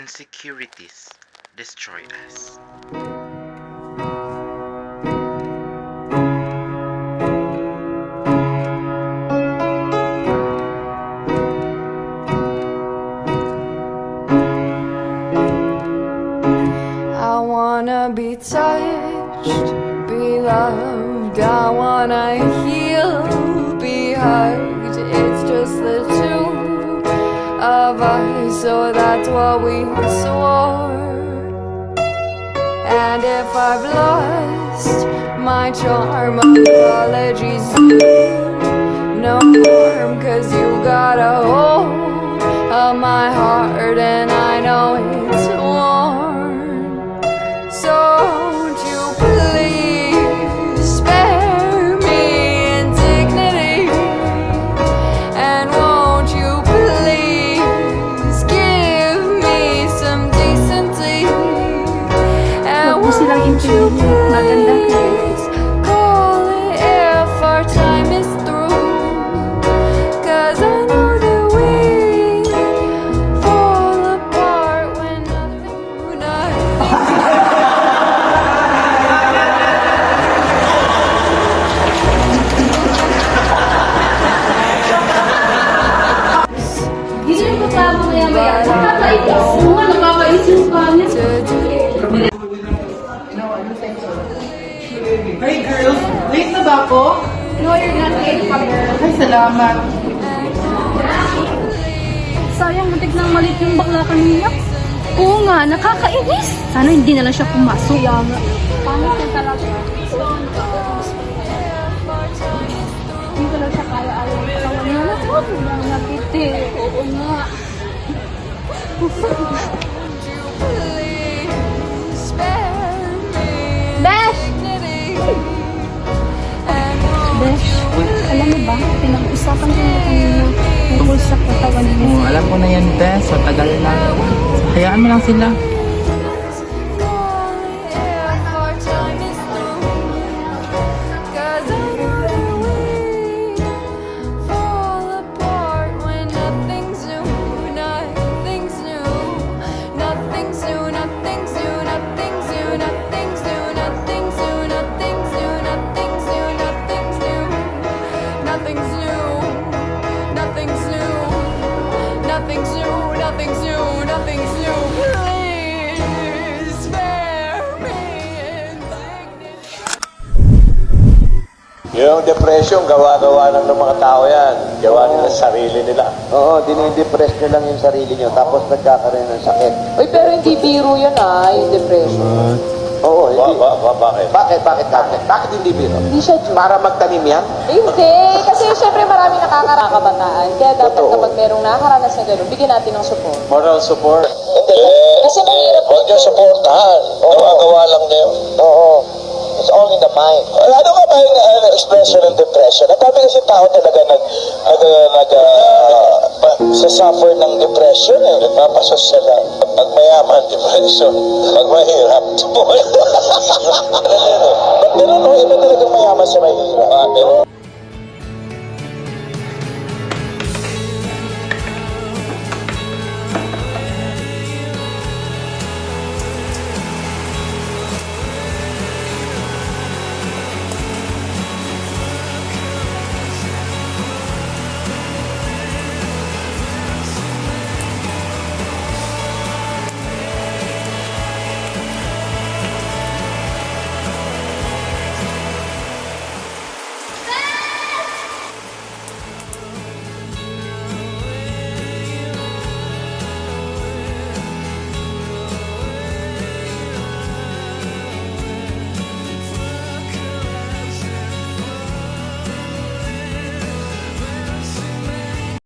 insecurities destroy us. I wanna be touched, be loved, I wanna heal, be hugged. It's just the two of us, so that's what we swore. And if I've lost my charm, apologies, no harm, 'cause you got a hold of my heart and I know it's worn. So won't you please spare me indignity, and won't you please give me some decency, and won't you please call it if our time is through, 'cause I know that we fall apart when nothing. Gising ko pa mo maya-maya. Nakakaitis. Oo, nakakaitis pa niya. Hi girls, late na ba ako? No, you're not late pa, girl. Ay, salamat. Sayang, butik nang malit yung bakla kanina. Oo nga, nakakainis. Sana hindi na lang siya pumasok. Kaya nga. Paano ka talaga? Hindi ko lang siya kaya-ayaw. Kawan na lang. Walang nakiti. Oo nga. Besh! Besh, alam mo ba, pinag-usapan ko na kanina tungkol sa katawan mo. Alam ko na yan, Tess. So, tagal na. Hayaan mo lang sila. Nothing's new, please spare me indignity. Yung depression, gawa-gawa lang ng mga tao yan. Gawa nila sa sarili nila. Oo, dinidepress nyo lang yung sarili nyo, tapos nagkakaroon ng sakit. Uy, pero hindi biro yan yung depression. Oo, hindi. Bakit? Bakit hindi biro? Hindi siya joke. Para magtanim yan? Hindi, kasi syempre marami nakakabataan. Kaya dapat Totoo. kapag merong nakakaranas na gano'n, bigyan natin ng support. Moral support. Hindi. Kasi mahirap. Huwag niyo supportahan. Gawa-gawa lang niyo. Oo. It's all in the mind. Ano nga ba yung expression ng depression? Ang dami kasi tao talaga suffer ng depression eh. Nagpapasosyal lang. Pag mayaman, depression. Pag mahirap, buhay. Ba't ganun? Iba talagang mayaman sa mahirap.